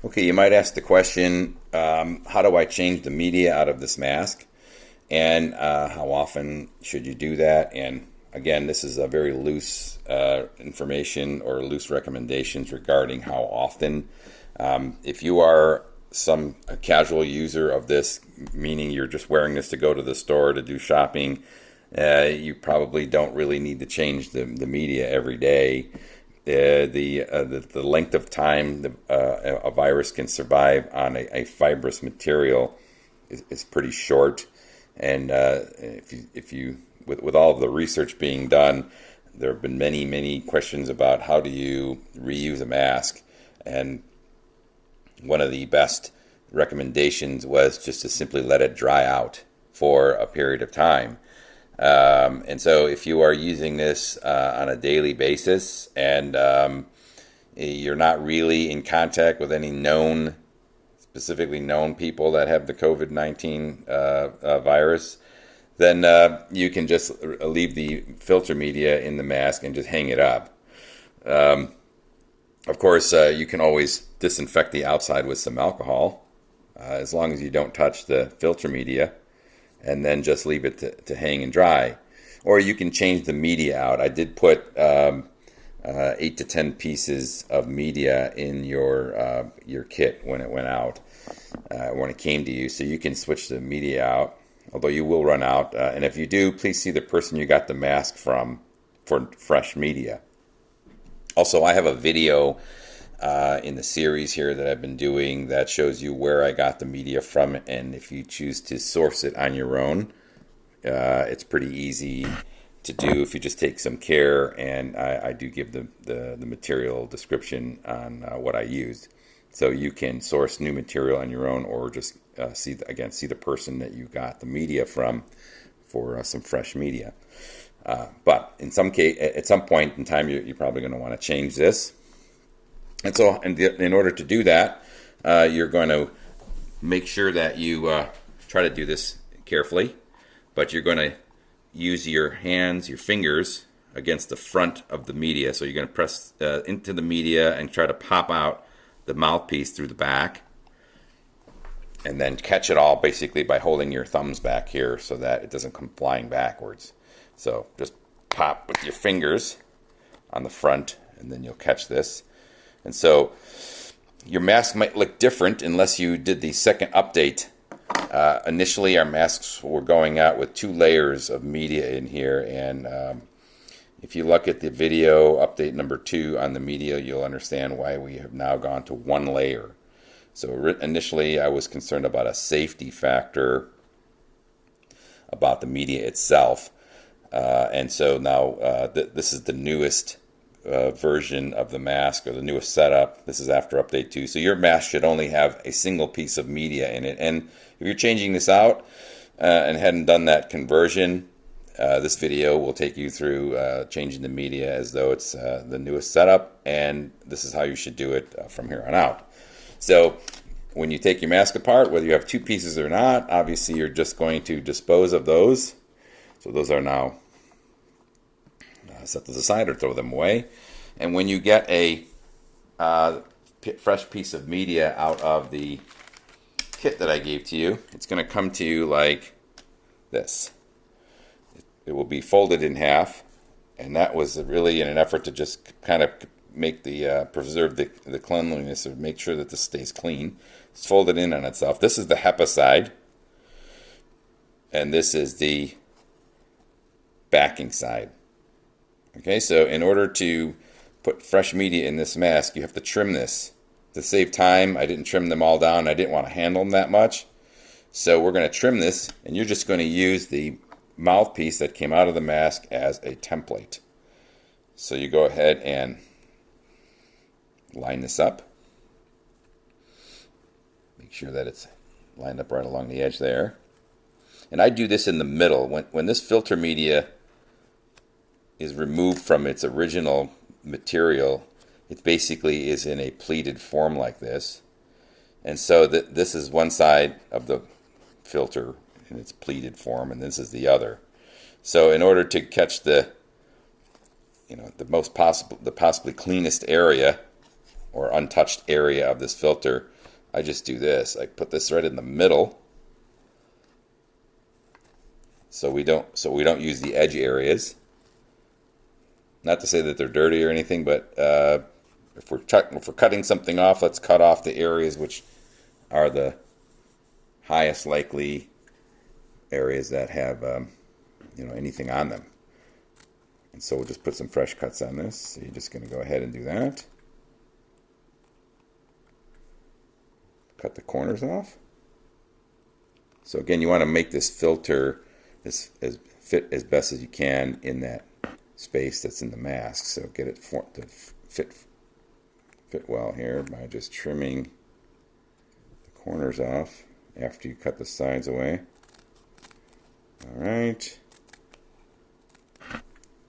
Okay, you might ask the question, how do I change the media out of this mask? And how often should you do that? And again, this is a very loose information or loose recommendations regarding how often. If you are a casual user of this, meaning you're just wearing this to go to the store to do shopping, you probably don't really need to change the media every day. The length of time a virus can survive on a fibrous material is pretty short, and if you with all of the research being done, there have been many questions about how do you reuse a mask, and one of the best recommendations was just to simply let it dry out for a period of time. And so if you are using this on a daily basis and you're not really in contact with any specifically known people that have the COVID-19 virus, then you can just leave the filter media in the mask and just hang it up. Of course, you can always disinfect the outside with some alcohol, as long as you don't touch the filter media, and then just leave it to hang and dry. Or you can change the media out. I did put 8 to 10 pieces of media in your kit when it went out, when it came to you. So you can switch the media out, although you will run out. And if you do, please see the person you got the mask from for fresh media. Also, I have a video in the series here that I've been doing that shows you where I got the media from, and if you choose to source it on your own, it's pretty easy to do if you just take some care, and I do give the material description on what I used. So you can source new material on your own, or just see the person that you got the media from for some fresh media. But in some case, at some point in time, you're probably going to want to change this. And so in order to do that, you're going to make sure that you try to do this carefully, but you're going to use your hands, your fingers, against the front of the media. So you're going to press into the media and try to pop out the mouthpiece through the back, and then catch it all basically by holding your thumbs back here so that it doesn't come flying backwards. So just pop with your fingers on the front, and then you'll catch this. And so your mask might look different unless you did the second update. Initially, our masks were going out with 2 layers of media in here, and if you look at the video update number 2 on the media, you'll understand why we have now gone to 1 layer. So initially, I was concerned about a safety factor about the media itself, and so now this is the newest version of the mask, or the newest setup. This is after update 2. So your mask should only have a single piece of media in it. And if you're changing this out and hadn't done that conversion, this video will take you through changing the media as though it's the newest setup, and this is how you should do it from here on out. So when you take your mask apart, whether you have 2 pieces or not, obviously you're just going to dispose of those. So those are now set those aside or throw them away. And when you get a fresh piece of media out of the kit that I gave to you, it's going to come to you like this. It will be folded in half, and that was really in an effort to just kind of make preserve the cleanliness, or make sure that this stays clean. It's folded in on itself. This is the HEPA side, and this is the backing side. Okay, so in order to put fresh media in this mask, you have to trim this. To save time, I didn't trim them all down. I didn't want to handle them that much. So we're going to trim this, and you're just going to use the mouthpiece that came out of the mask as a template. So you go ahead and line this up. Make sure that it's lined up right along the edge there. And I do this in the middle. When this filter media is removed from its original material, it basically is in a pleated form like this. And so this is one side of the filter in its pleated form, and this is the other. So in order to catch the possibly cleanest area or untouched area of this filter, I just do this. I put this right in the middle, so we don't use the edge areas. Not to say that they're dirty or anything, but if we're cutting something off, let's cut off the areas which are the highest likely areas that have anything on them. And so we'll just put some fresh cuts on this. So you're just going to go ahead and do that. Cut the corners off. So again, you want to make this filter as fit as best as you can in that space that's in the mask. So get it to fit well here by just trimming the corners off after you cut the sides away. All right,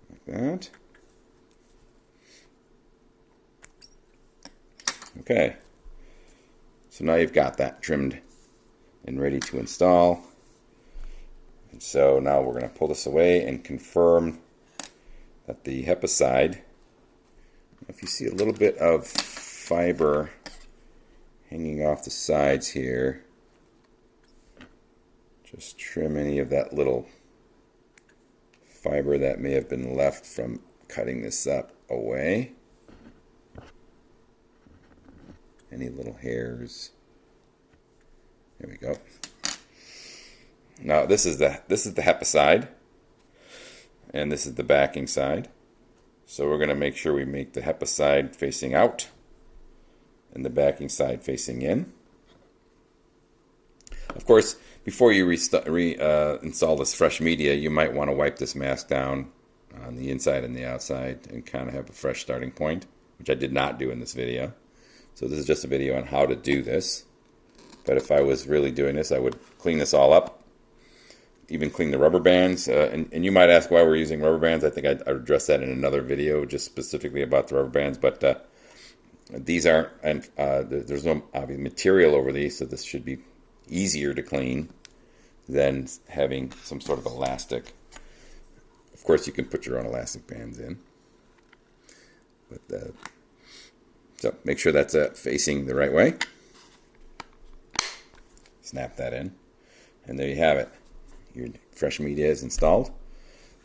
like that. Okay, so now you've got that trimmed and ready to install. And so now we're going to pull this away and confirm that the HEPA side, if you see a little bit of fiber hanging off the sides here, just trim any of that little fiber that may have been left from cutting this up away. Any little hairs. There we go. Now this is the HEPA side, and this is the backing side. So we're going to make sure we make the HEPA side facing out and the backing side facing in. Of course, before you install this fresh media, you might want to wipe this mask down on the inside and the outside and kind of have a fresh starting point, which I did not do in this video. So this is just a video on how to do this. But if I was really doing this, I would clean this all up, even clean the rubber bands. And you might ask why we're using rubber bands. I think I'd address that in another video, just specifically about the rubber bands. But these aren't, and there's no obvious material over these, so this should be easier to clean than having some sort of elastic. Of course, you can put your own elastic bands in. But so make sure that's facing the right way. Snap that in, and there you have it. Your fresh media is installed,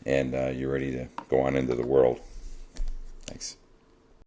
and you're ready to go on into the world. Thanks.